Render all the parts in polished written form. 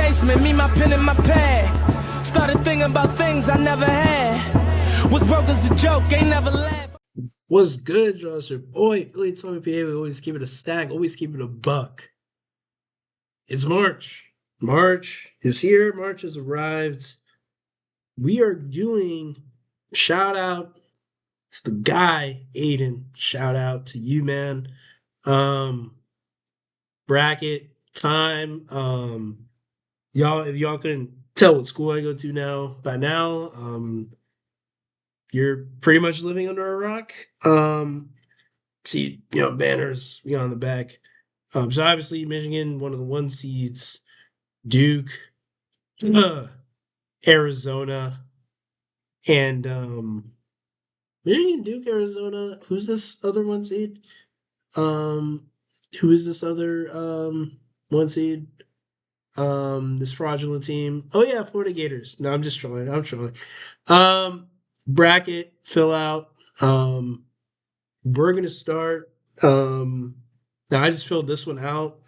basement, me, my pen, and my pad. Started thinking about things I never had. Was broke as a joke, ain't never laughed. What's good, Josh? Your boy, Philly Tommy PA. We always keep it a stack, always keep it a buck. It's March. March is here. March has arrived. We are doing shout out to the guy, Aiden. Shout out to you, man. Um, Bracket time. Y'all, if y'all couldn't tell what school I go to now by now, you're pretty much living under a rock. See, banners, on the back. So obviously Michigan, one of the one seeds, Duke, Arizona, and Michigan, Duke, Arizona. Who's this other one seed? Who is this other one seed? This fraudulent team. Oh yeah, Florida Gators. No, I'm just trolling. I'm trolling. Bracket fill out. We're gonna start. Now I just filled this one out.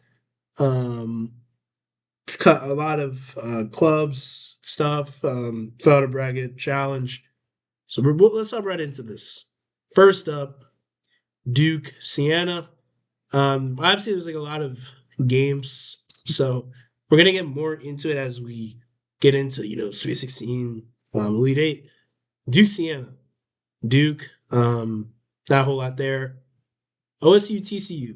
Cut a lot of clubs stuff. Fill out a bracket challenge. So let's hop right into this. First up, Duke, Siena. Obviously there's like a lot of games, so we're gonna get more into it as we get into Sweet 16, Elite Eight. Duke, Siena, Duke. Not a whole lot there. OSU, TCU.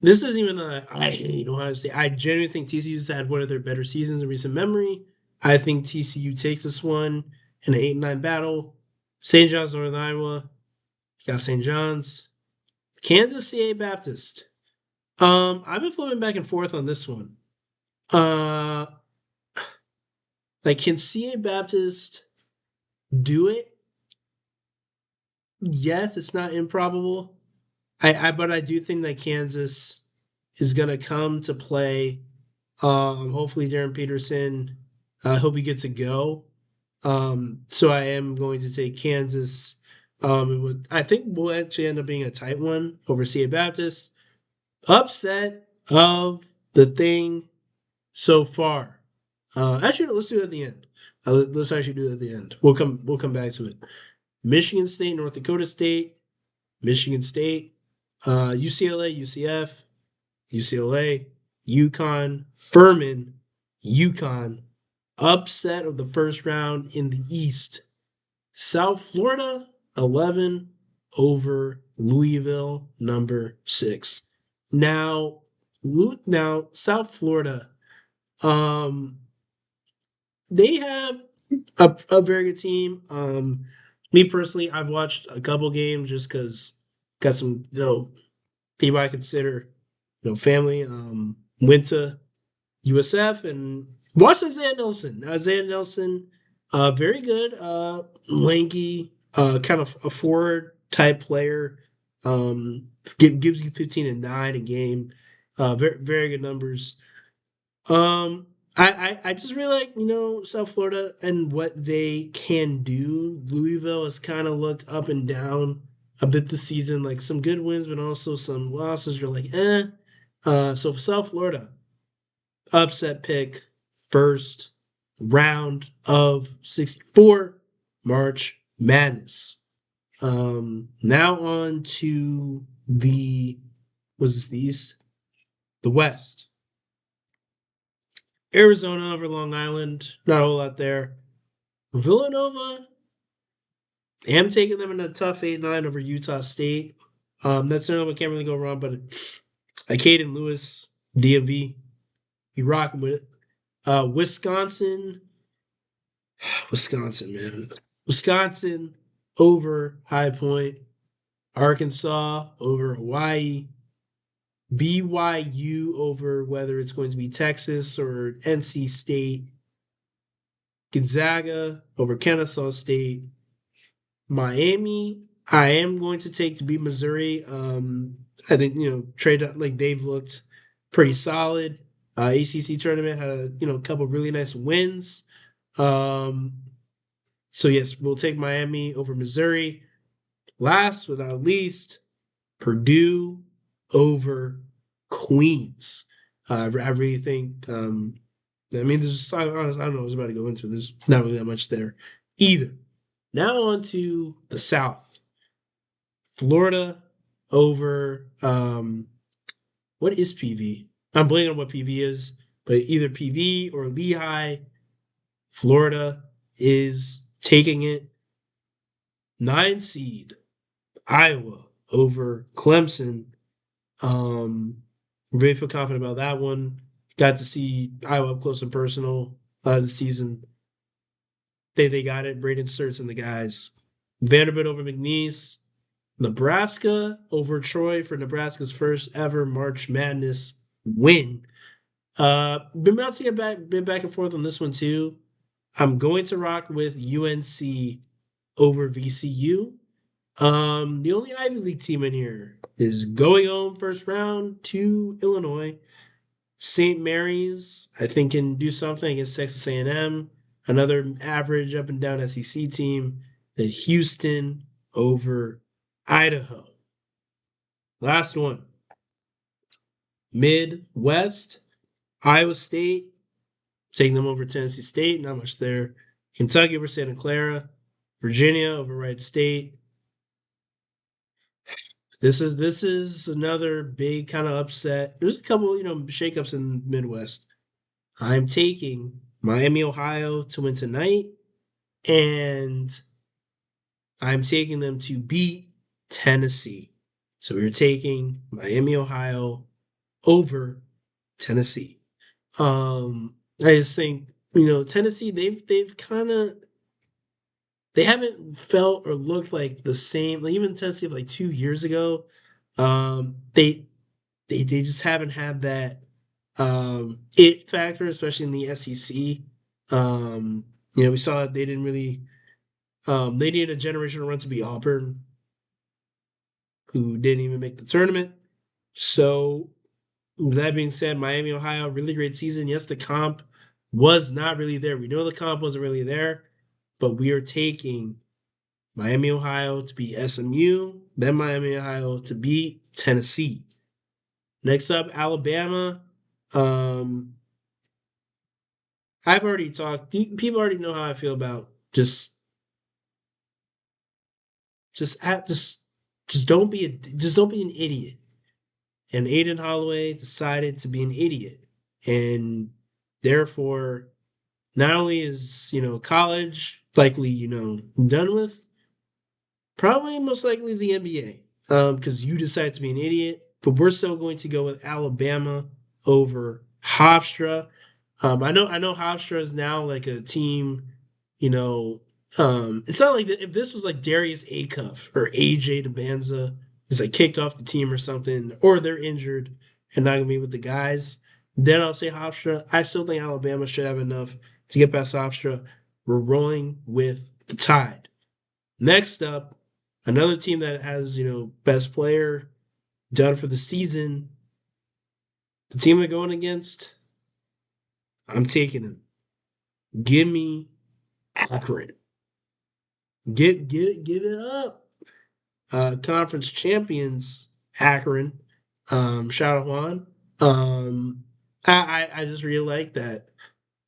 This isn't even I hate Ohio State. I genuinely think TCU's had one of their better seasons in recent memory. I think TCU takes this one in an 8-9 battle. St. John's, Northern Iowa. You got St. John's. Kansas CA Baptist. I've been flipping back and forth on this one. Can CA Baptist do it? Yes, it's not improbable. But I do think that Kansas is gonna come to play. Hopefully Darren Peterson, he'll be good to go. So I am going to take Kansas. I think we'll actually end up being a tight one over CA Baptist. Upset of the thing so far. Actually, let's do it at the end. Let's actually do it at the end. We'll come back to it. Michigan State, North Dakota State, Michigan State, UCLA, UCF, UCLA, UConn, Furman, UConn. Upset of the first round in the East. South Florida, 11 over Louisville, number 6. Now South Florida, they have a very good team. Me personally, I've watched a couple games just because got some people I consider family. Went to USF and watched Isaiah Nelson. Isaiah Nelson, very good, lanky, kind of a forward type player. Gives you 15 and 9 a game. Very very good numbers. I just really like South Florida and what they can do. Louisville has kind of looked up and down a bit this season, like some good wins, but also some losses. You're like, eh. So for South Florida, upset pick, first round of 64 March Madness. Now on to the East? The West. Arizona over Long Island, not a whole lot there. Villanova, am taking them in a tough 8-9 over Utah State. That's certainly can't really go wrong, but Caden Lewis, DMV, you rocking with it. Wisconsin, man. Wisconsin over High Point. Arkansas over Hawaii. BYU over whether it's going to be Texas or NC State. Gonzaga over Kennesaw State. Miami, I am going to take to beat Missouri. I think, trade like they've looked pretty solid. ACC tournament had a couple really nice wins. So yes, we'll take Miami over Missouri. Last but not least, Purdue over Queens. I really think. I mean, there's I don't know. I was about to go into it. There's not really that much there either. Now on to the South. Florida over what is PV? I'm blanking on what PV is, but either PV or Lehigh, Florida is taking it. 9 seed Iowa over Clemson. Really feel confident about that one. Got to see Iowa up close and personal this season. They got it. Braden Sturts and the guys. Vanderbilt over McNeese. Nebraska over Troy for Nebraska's first ever March Madness win. Been bouncing been back and forth on this one too. I'm going to rock with UNC over VCU. The only Ivy League team in here is going home first round to Illinois. St. Mary's, I think, can do something against Texas A&M. Another average up and down SEC team. Then Houston over Idaho. Last one. Midwest, Iowa State, taking them over Tennessee State. Not much there. Kentucky over Santa Clara. Virginia over Wright State. This is another big kind of upset. There's a couple, shakeups in the Midwest. I'm taking Miami, Ohio to win tonight, and I'm taking them to beat Tennessee. So we're taking Miami, Ohio over Tennessee. I just think, Tennessee, they've kind of they haven't felt or looked like the same. Like even Tennessee of like 2 years ago, they just haven't had that it factor, especially in the SEC. We saw that they didn't really they needed a generational run to be Auburn, who didn't even make the tournament. So with that being said, Miami, Ohio, really great season. Yes, the comp was not really there. We know the comp wasn't really there, but we are taking Miami, Ohio to beat SMU, then Miami, Ohio to beat Tennessee. Next up, Alabama. I've already talked. People already know how I feel about just don't be an idiot. And Aiden Holloway decided to be an idiot, and therefore, not only is college likely done with, probably most likely the NBA, because you decided to be an idiot. But we're still going to go with Alabama over Hofstra. I know Hofstra is now like a team. It's not like if this was like Darius Acuff or AJ DeBanza is like kicked off the team or something, or they're injured and not gonna be with the guys, then I'll say Hofstra. I still think Alabama should have enough to get past Hofstra. We're rolling with the Tide. Next up, another team that has best player done for the season. The team they're going against, I'm taking them. Give me Akron. Give it up. Conference champions, Akron. Shout out Juan. I just really like that.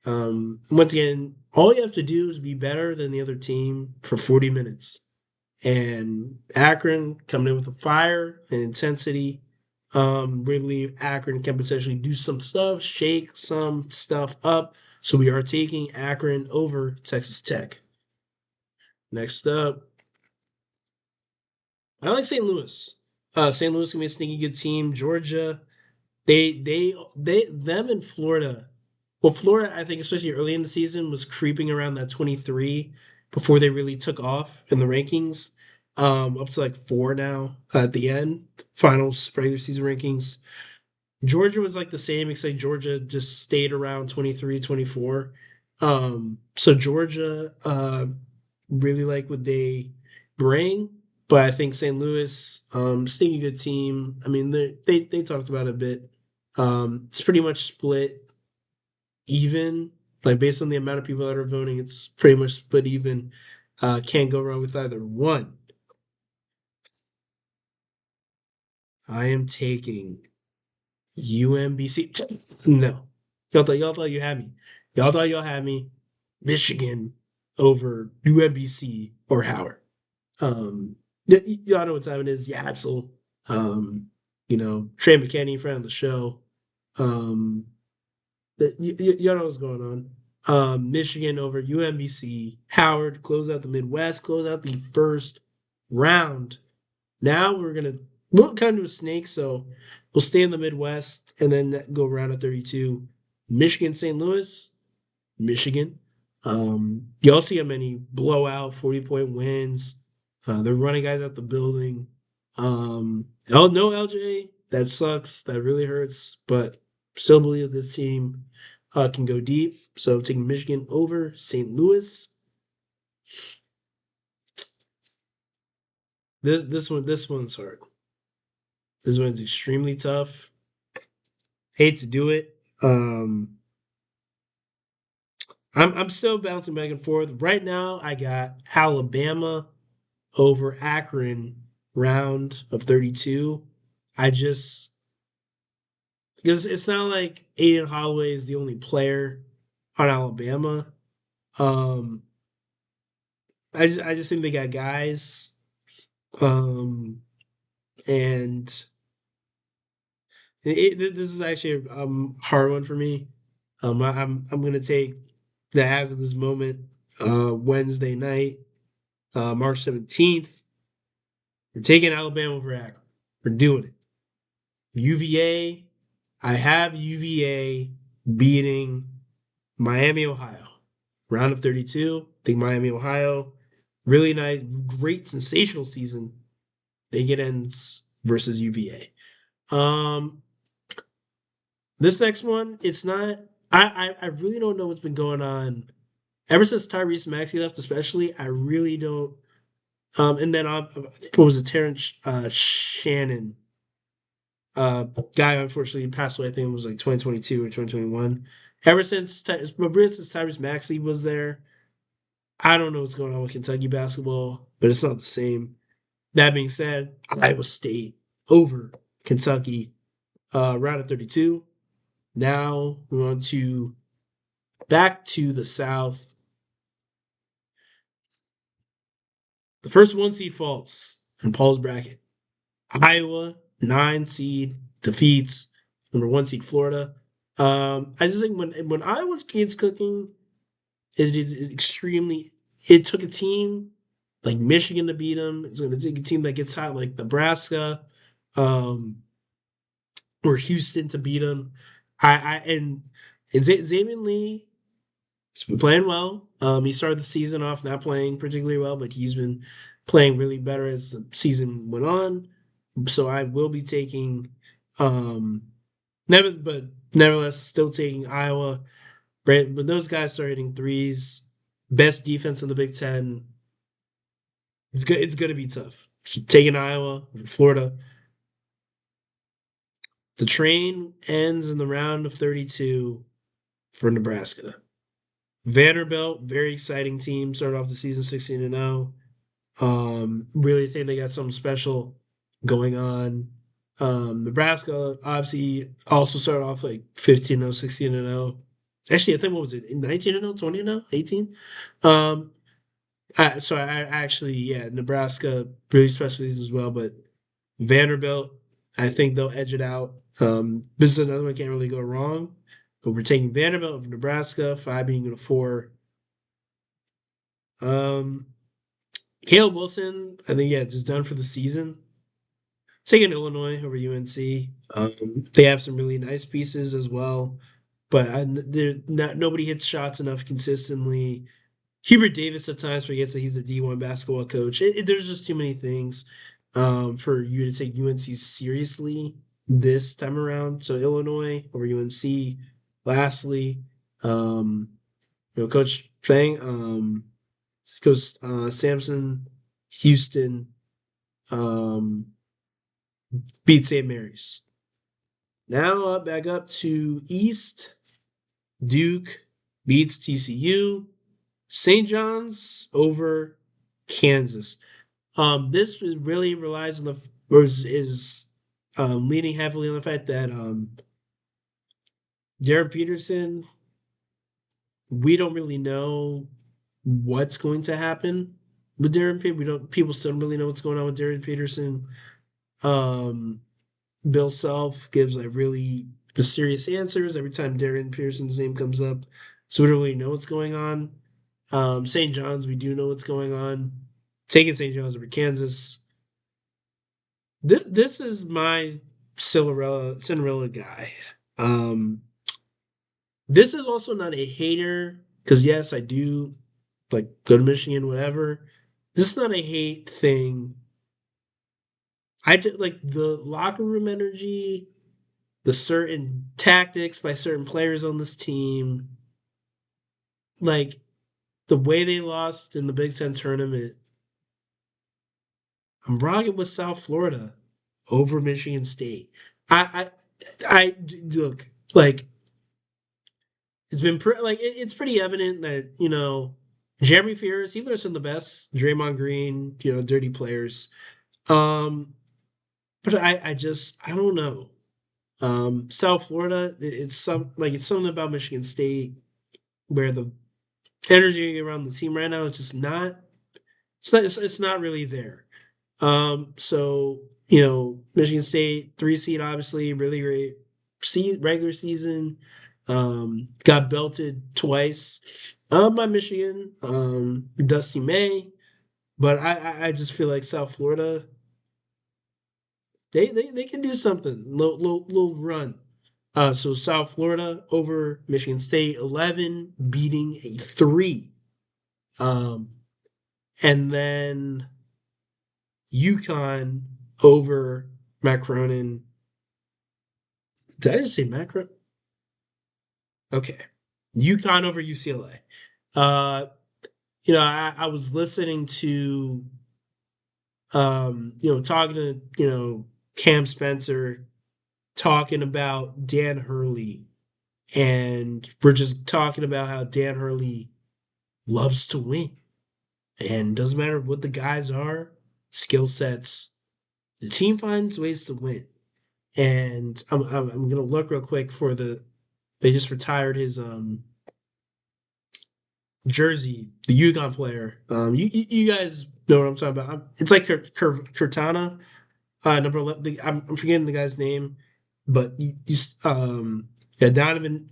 Once again, all you have to do is be better than the other team for 40 minutes. And Akron coming in with a fire and intensity. We believe Akron can potentially do some stuff, shake some stuff up. So we are taking Akron over Texas Tech. Next up, I like St. Louis. St. Louis can be a sneaky good team. Georgia, them in Florida. Well, Florida, I think, especially early in the season, was creeping around that 23 before they really took off in the rankings. Up to like 4 now at the end, finals regular season rankings. Georgia was like the same, except Georgia just stayed around 23, 24. So Georgia really like what they bring, but I think St. Louis, staying a good team. I mean, they talked about it a bit. It's pretty much split even, like based on the amount of people that are voting, it's pretty much split even. Can't go wrong with either one. I am taking UMBC. No. Y'all thought you had me. Y'all thought y'all had me. Michigan over UMBC or Howard. Y'all know what time it is. Yaxel. Trey McKinney, friend of the show. Y'all know what's going on. Michigan over UMBC. Howard close out the Midwest, close out the first round. Now we'll kind of do a snake, so we'll stay in the Midwest and then go round of 32. Michigan, St. Louis, Michigan. Y'all see how many blowout 40-point wins. They're running guys out the building. No LJ. That sucks. That really hurts. But still believe this team can go deep. So taking Michigan over St. Louis. This one's hard. This one's extremely tough. Hate to do it. I'm still bouncing back and forth. Right now, I got Alabama over Akron round of 32. Because it's not like Aiden Holloway is the only player on Alabama. I just think they got guys. And this is actually a hard one for me. I'm gonna take the as of this moment, Wednesday night, March 17th. We're taking Alabama over Akron. We're doing it. UVA. I have UVA beating Miami, Ohio. Round of 32. I think Miami, Ohio. Really nice, great, sensational season. They get ends versus UVA. This next one, it's not. I really don't know what's been going on ever since Tyrese Maxey left, especially. I really don't. And then what was it? Terrence Shannon, guy unfortunately passed away. I think it was like 2022 or 2021. Ever since Tyrese Maxey was there, I don't know what's going on with Kentucky basketball, but it's not the same. That being said, Iowa State over Kentucky, round of 32. Now we're on to back to the South. The first 1 seed falls in Paul's bracket. Iowa, 9 seed, defeats number 1 seed Florida. I just think when Iowa's kids cooking, it is extremely. It took a team like Michigan to beat them. It's going to take a team that gets hot like Nebraska, or Houston to beat them. And Xavier Lee has been playing well. He started the season off not playing particularly well, but he's been playing really better as the season went on. So I will be taking, nevertheless, still taking Iowa. But those guys start hitting threes. Best defense in the Big Ten. It's good. It's going to be tough. Taking Iowa, Florida. The train ends in the round of 32 for Nebraska. Vanderbilt, very exciting team. Started off the season 16-0. Really think they got something special going on. Nebraska obviously also started off like 15-0, 16-0. Actually, I think what was it? 19-0, 20-0, 18? So I actually, yeah, Nebraska really special season as well, but Vanderbilt, I think they'll edge it out. This is another one can't really go wrong, but we're taking Vanderbilt over Nebraska, 5 being a 4. Caleb Wilson, I think, yeah, just done for the season. Taking Illinois over UNC. They have some really nice pieces as well, but nobody hits shots enough consistently. Hubert Davis at times forgets that he's the D1 basketball coach. There's just too many things for you to take UNC seriously this time around. So Illinois over UNC. Lastly, Coach Fang, Coach Samson, Houston beat St. Mary's. Now back up to East. Duke beats TCU. St. John's over Kansas. This really relies on is leaning heavily on the fact that Darren Peterson, we don't really know what's going to happen with Darren Peterson. People still don't really know what's going on with Darren Peterson. Um, Bill Self gives like really mysterious answers every time Darren Peterson's name comes up, so we don't really know what's going on. St. John's, we do know what's going on. Taking St. John's over Kansas. This is my Cinderella guy. This is also not a hater because yes, I do like go to Michigan, whatever. This is not a hate thing. I just like the locker room energy, the certain tactics by certain players on this team, like the way they lost in the Big Ten tournament. I'm rocking with South Florida over Michigan State. I look like it's pretty evident that Jeremy Fears, he learns from the best. Draymond Green, dirty players. But I don't know. South Florida, it's something about Michigan State where the energy around the team right now is just not. It's not really there. So Michigan State 3 seed, obviously really great regular season. Got belted twice by Michigan, Dusty May, but I just feel like South Florida they can do something little run. So South Florida over Michigan State 11, beating a 3, and then UConn over Matt Cronin. Did I just say Matt Cronin? Okay. UConn over UCLA. I was listening to, talking to, Cam Spencer talking about Dan Hurley. And we're just talking about how Dan Hurley loves to win. And doesn't matter what the guys are, skill sets, the team finds ways to win. And I'm gonna look real quick for they just retired his jersey, the UConn player. You guys know what I'm talking about. It's like Cortana, number 11. I'm forgetting the guy's name, but yeah, Donovan,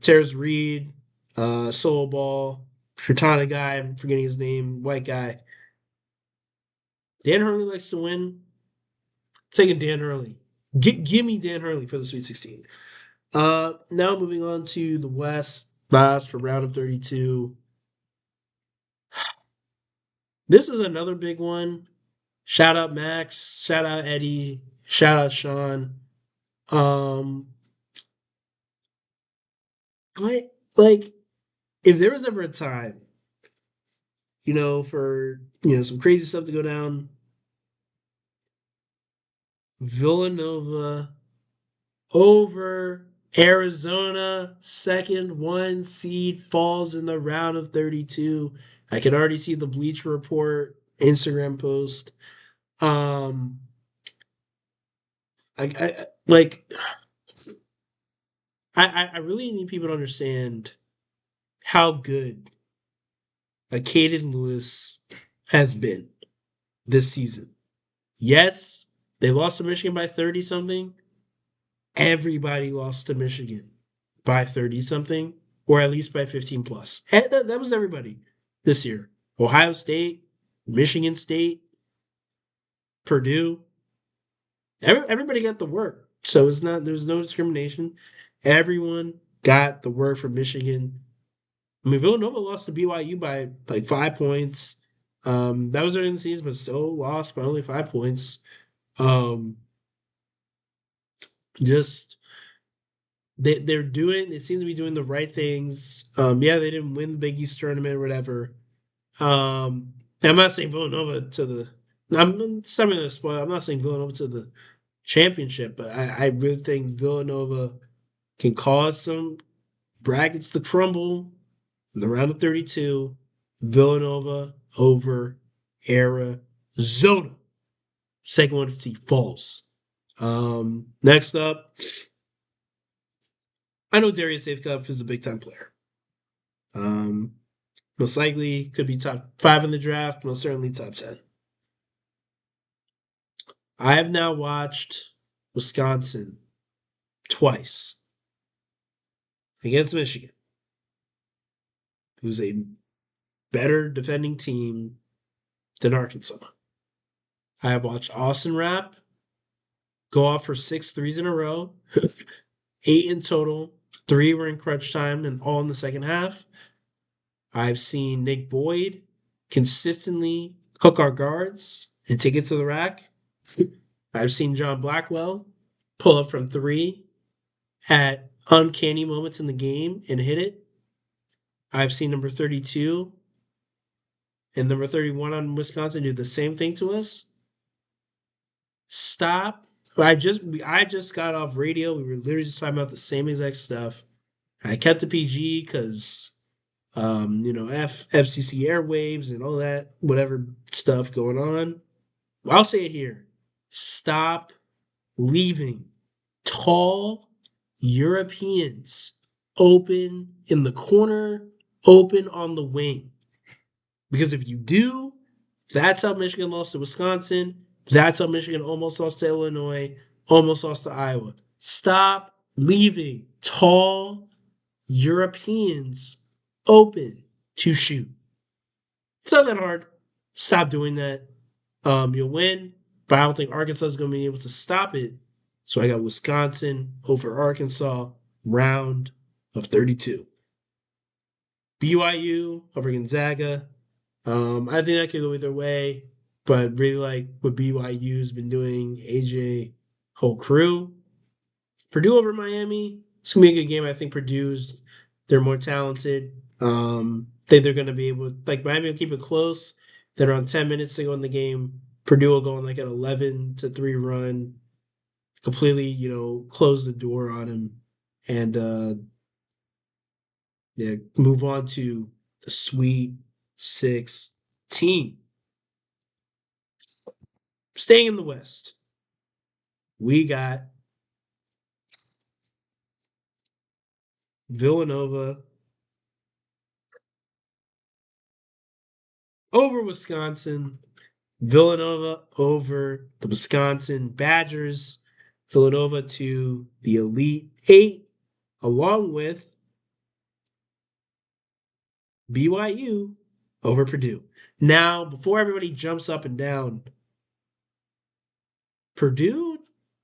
Terrence Reed, Solo Ball, Cortana guy. I'm forgetting his name. White guy. Dan Hurley likes to win. Taking Dan Hurley. Give me Dan Hurley for the Sweet 16. Now moving on to the West, last for round of 32. This is another big one. Shout out Max. Shout out Eddie. Shout out Sean. I like if there was ever a time, for some crazy stuff to go down. Villanova over Arizona, second 1 seed, falls in the round of 32. I can already see the Bleacher Report Instagram post. I really need people to understand how good Caden Lewis has been this season. Yes, they lost to Michigan by 30 something. Everybody lost to Michigan by 30 something, or at least by 15 plus. And that was everybody this year. Ohio State, Michigan State, Purdue. Everybody got the work. So there's no discrimination. Everyone got the work from Michigan. I mean, Villanova lost to BYU by like 5 points. That was during the season, but still lost by only 5 points. Just they seem to be doing the right things. Yeah, they didn't win the Big East tournament or whatever. I'm not saying Villanova to the. I'm not saying Villanova to the championship, but I really think Villanova can cause some brackets to crumble in the round of 32. Villanova over Arizona. Second one to see false. Next up, I know Darius Safecuff is a big time player. Most likely could be top 5 in the draft, most certainly top 10. I have now watched Wisconsin twice against Michigan, who's a better defending team than Arkansas. I have watched Austin Rapp go off for 6 threes in a row, 8 in total. 3 were in crunch time and all in the second half. I've seen Nick Boyd consistently hook our guards and take it to the rack. I've seen John Blackwell pull up from 3, had uncanny moments in the game and hit it. I've seen number 32 and number 31 on Wisconsin do the same thing to us. Stop. I just got off radio. We were literally just talking about the same exact stuff. I kept the PG because FCC airwaves and all that whatever stuff going on. I'll say it here. Stop leaving tall Europeans open in the corner, open on the wing. Because if you do, that's how Michigan lost to Wisconsin. That's how Michigan almost lost to Illinois, almost lost to Iowa. Stop leaving tall Europeans open to shoot. It's not that hard. Stop doing that. You'll win, but I don't think Arkansas is going to be able to stop it. So I got Wisconsin over Arkansas, round of 32. BYU over Gonzaga. I think that could go either way, but really like what BYU's been doing, AJ, whole crew. Purdue over Miami. It's going to be a good game. I think they're more talented. Think they're going to be able, like Miami will keep it close. Then around 10 minutes to go in the game, Purdue will go on like an 11-3 run, completely, close the door on him, and move on to the Sweet 16. Staying in the West, we got Villanova over Wisconsin. Villanova over the Wisconsin Badgers. Villanova to the Elite Eight, along with BYU over Purdue. Now, before everybody jumps up and down, Purdue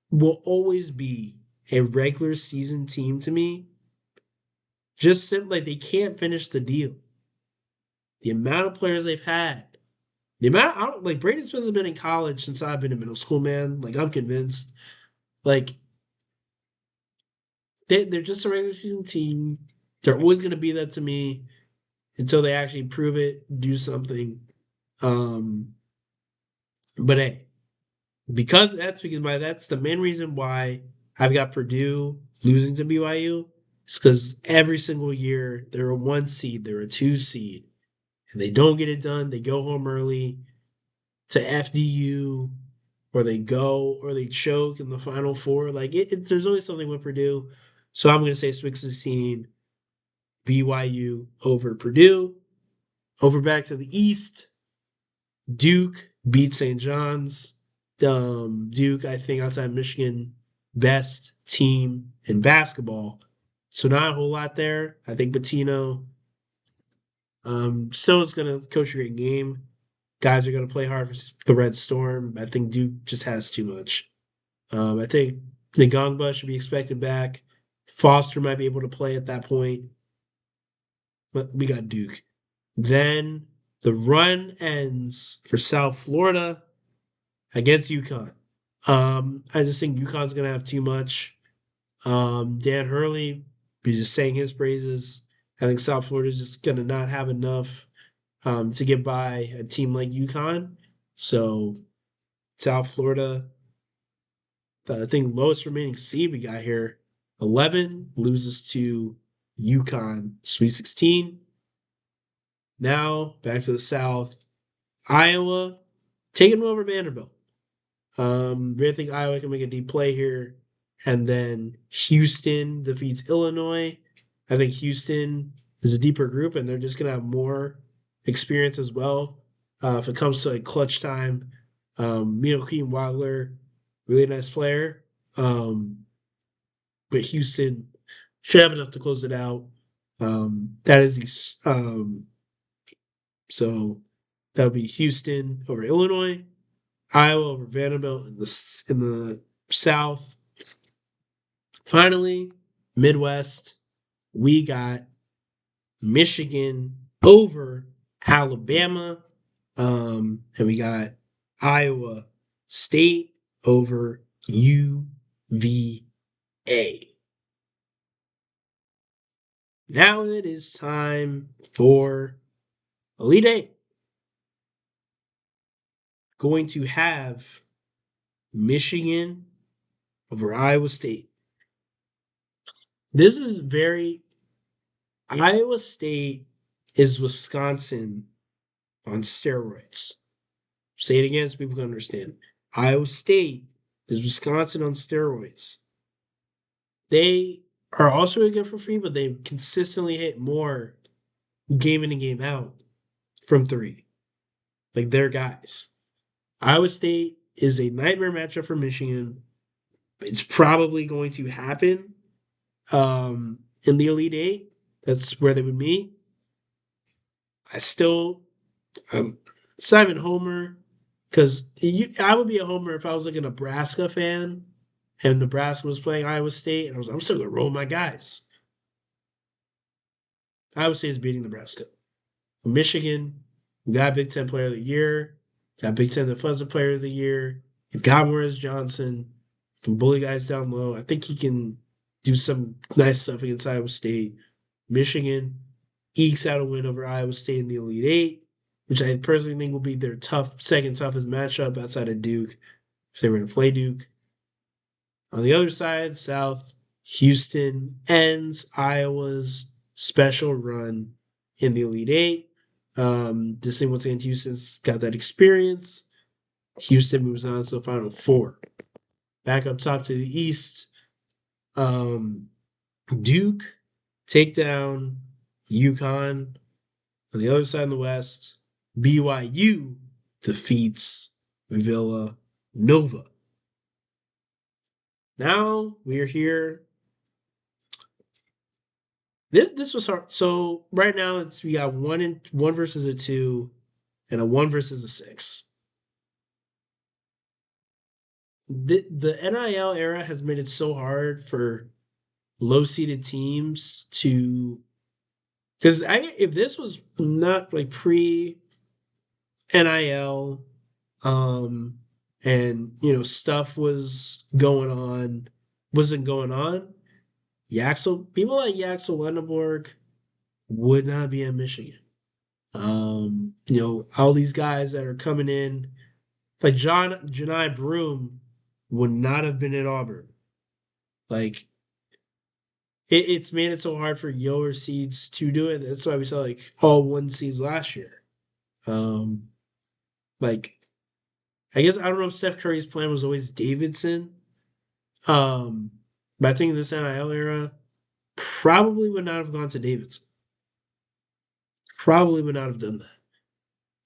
will always be a regular season team to me. Just simply, they can't finish the deal. The amount of players they've had. Braden Smith has been in college since I've been in middle school, man. Like, I'm convinced. Like, they're just a regular season team. They're always going to be that to me until they actually prove it, do something. But hey, that's the main reason why I've got Purdue losing to BYU. It's because every single year they're a 1 seed, they're a 2 seed, and they don't get it done. They go home early to FDU, or they choke in the Final Four. Like there's always something with Purdue. So I'm going to say Sweet 16, BYU over Purdue. Over back to the East, Duke beat St. John's. Duke, I think, outside Michigan, best team in basketball. So not a whole lot there. I think Pitino still is going to coach a great game. Guys are going to play hard for the Red Storm. I think Duke just has too much. I think Ngongba should be expected back. Foster might be able to play at that point. But we got Duke. Then the run ends for South Florida against UConn. I just think UConn's going to have too much. Dan Hurley be just saying his praises. I think South Florida's just going to not have enough to get by a team like UConn. So South Florida, I think lowest remaining seed we got here, 11, loses to UConn, Sweet 16. Now, back to the South. Iowa, taking over Vanderbilt. Really think Iowa can make a deep play here And then Houston defeats Illinois. I think Houston is a deeper group, and they're just going to have more experience as well. If it comes to like clutch time, Keaton Wadler, really nice player. But Houston should have enough to close it out. That is the so that would be Houston over Illinois, Iowa over Vanderbilt in the South. Finally, Midwest, we got Michigan over Alabama, and we got Iowa State over UVA. Now it is time for Elite Eight. Going to have Michigan over Iowa State. This is Iowa State is Wisconsin on steroids. Say it again so people can understand. Iowa State is Wisconsin on steroids. They are also really good for free, but they consistently hit more game in and game out from three. Like they're guys. Iowa State is a nightmare matchup for Michigan. It's probably going to happen in the Elite Eight. That's where they would meet. It's not even homer because I would be a homer if I was like a Nebraska fan and Nebraska was playing Iowa State, and I'm still gonna roll my guys. Iowa State is beating Nebraska. Michigan, we got Big Ten Player of the Year, got Big Ten Defensive Player of the Year. You've got Morris Johnson, can bully guys down low. I think he can do some nice stuff against Iowa State. Michigan ekes out a win over Iowa State in the Elite Eight, which I personally think will be their second toughest matchup outside of Duke if they were to play Duke. On the other side, South, Houston ends Iowa's special run in the Elite Eight. This thing, once again, Houston's got that experience. Houston moves on to the Final Four. Back up top to the East, Duke take down UConn. On the other side in the West, BYU defeats Villanova. Now we are here. This was hard. So right now we got one versus a 2 and a 1 versus a 6. The NIL era has made it so hard for low-seeded teams to, because if this was not like pre NIL, and stuff wasn't going on, people like Yaxel Lenneborg would not be in Michigan. All these guys that are coming in, like Johni Broome would not have been at Auburn. Like, it's made it so hard for lower seeds to do it. That's why we saw like all 1 seeds last year. Like, I guess I don't know if Steph Curry's plan was always Davidson. But I think in this NIL era, probably would not have gone to Davidson. Probably would not have done that.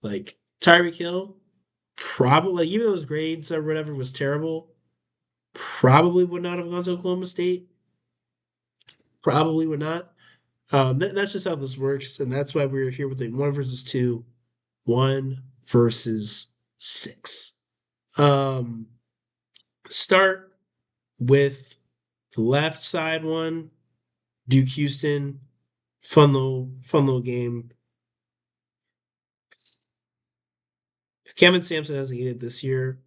Like Tyreek Hill, probably, like, even though his grades or whatever was terrible, probably would not have gone to Oklahoma State. Probably would not. That's just how this works, and that's why we're here with the 1 versus 2, 1 versus 6. Start with the left side one, Duke Houston, fun little game. Kevin Sampson hasn't hit it this year.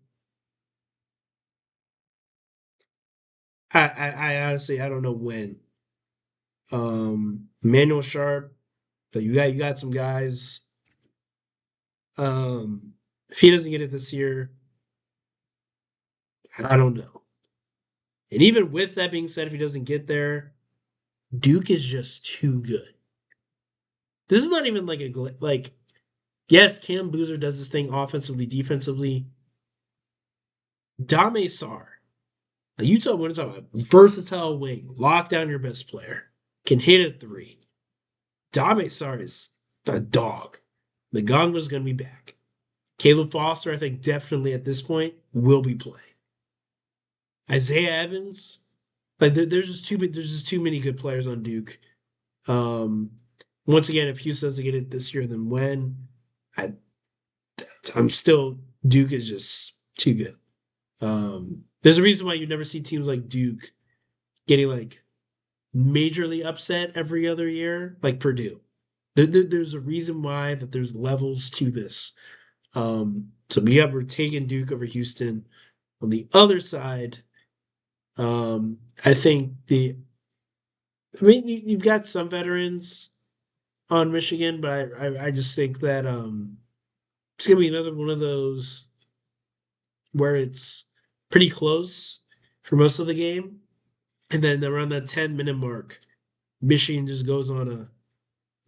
I honestly I don't know when. Manuel Sharp, but you got some guys. If he doesn't get it this year, I don't know. And even with that being said, if he doesn't get there, Duke is just too good. This is not even like yes, Cam Boozer does this thing offensively, defensively. Dame Sarr, Like you talk, want to talk about versatile wing, lock down your best player, can hit a three. Dame Sarr is a dog. Magonga's going to be back. Caleb Foster, I think, definitely at this point will be playing. Isaiah Evans, like there's just too many good players on Duke. Once again, if Houston doesn't get it this year, then when? I'm still Duke is just too good. There's a reason why you never see teams like Duke getting like majorly upset every other year, like Purdue. There's a reason why that there's levels to this. So we're taking Duke over Houston. On the other side, I think you've got some veterans on Michigan, but I just think that it's gonna be another one of those where it's pretty close for most of the game, and then around that 10-minute mark, Michigan just goes on a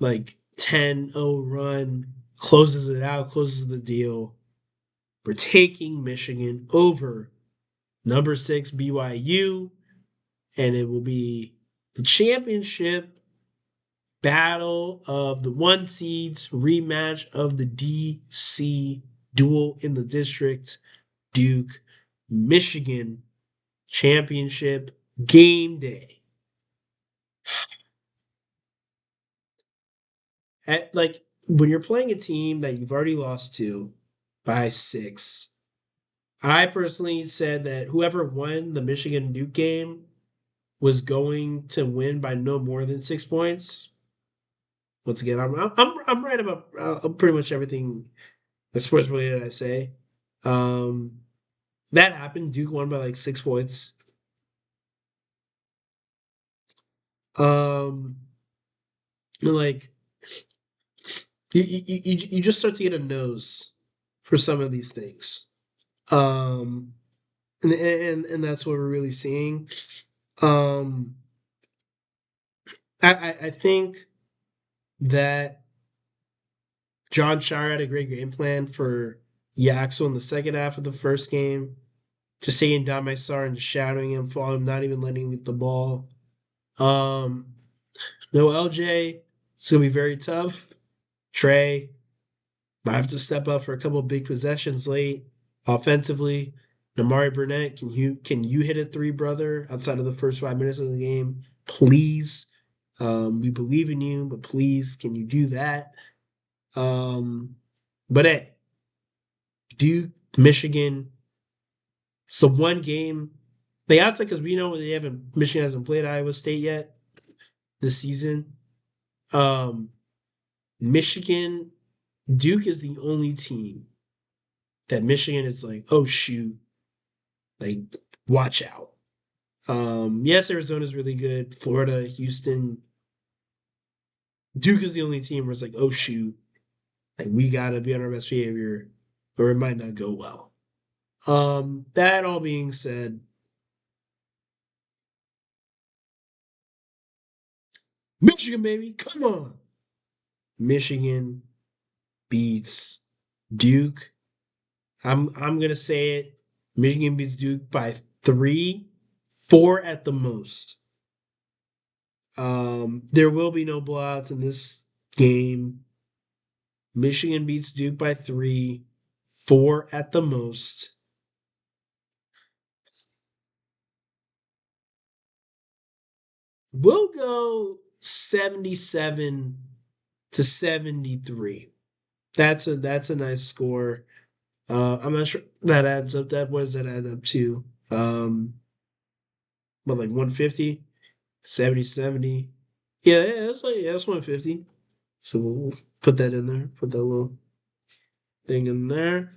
like 10-0 run, closes it out, closes the deal. We're taking Michigan over number 6 BYU, and it will be the championship battle of the 1 seeds, rematch of the DC duel in the district, Duke, Michigan championship game day. Like when you're playing a team that you've already lost to by 6, I personally said that whoever won the Michigan Duke game was going to win by no more than 6 points. Once again, I'm right about pretty much everything sports related I say. That happened. Duke won by like 6 points. Like you just start to get a nose for some of these things. And that's what we're really seeing. I think that John Shire had a great game plan for Yaxel in the second half of the first game. Just taking Dame Sarr and just shouting him, following him, not even letting him get the ball. No LJ, it's gonna be very tough. Trey might have to step up for a couple of big possessions late offensively. Namari Burnett, can you hit a 3, brother, outside of the first 5 minutes of the game? Please. We believe in you, but please, can you do that? But hey, Duke, Michigan, it's the one game they outside because we know Michigan hasn't played Iowa State yet this season. Michigan, Duke is the only team that Michigan is like, oh shoot, like watch out. Yes, Arizona's really good. Florida, Houston, Duke is the only team where it's like, oh shoot, like we gotta be on our best behavior, or it might not go well. That all being said, Michigan, baby, come on. Michigan beats Duke. I'm gonna say it. Michigan beats Duke by 3, 4 at the most. There will be no blowouts in this game. Michigan beats Duke by 3, 4 at the most. We'll go 77-73. That's a nice score. I'm not sure that adds up. What does that add up to? But like 150, 70. Yeah, that's 150. So we'll put that in there. Put that little thing in there.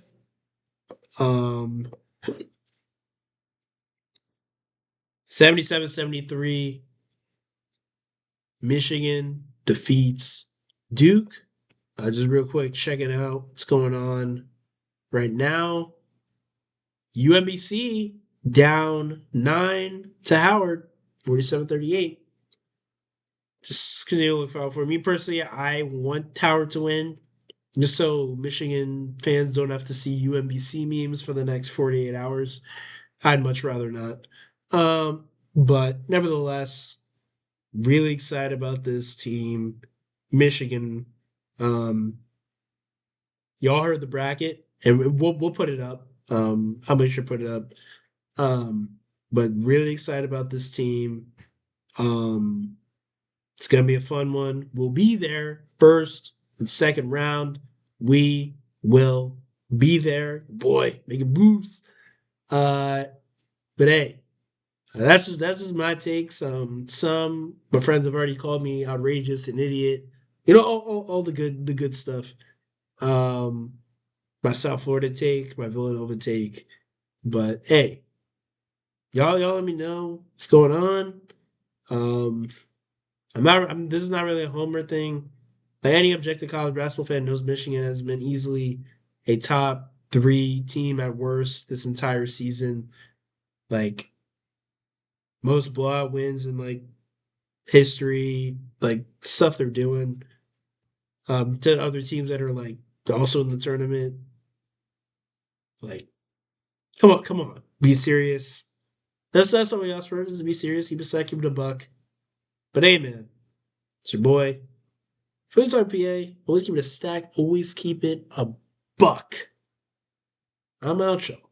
77-73. Michigan defeats Duke. Just real quick, checking out what's going on right now. UMBC down 9 to Howard, 47-38. Just continue to look out for me personally. I want Howard to win, just so Michigan fans don't have to see UMBC memes for the next 48 hours. I'd much rather not. But nevertheless, really excited about this team. Michigan. Y'all heard the bracket, and we'll put it up. I'll make sure to put it up. But really excited about this team. It's gonna be a fun one. We'll be there first and second round. We will be there. Boy, making moves. But hey, that's just my takes. Some my friends have already called me outrageous, an idiot. All the good stuff. Um, my South Florida take, my Villanova take. But hey, y'all let me know what's going on. Um, this is not really a homer thing. Like any objective college basketball fan knows, Michigan has been easily a top 3 team at worst this entire season. Like most blowout wins in like history, like stuff they're doing. To other teams that are like also in the tournament. Like, come on, be serious. That's all we ask for, is to be serious, keep it sack, keep it a buck. But hey, man, it's your boy, Food Talk PA. Always keep it a stack, always keep it a buck. I'm out, y'all.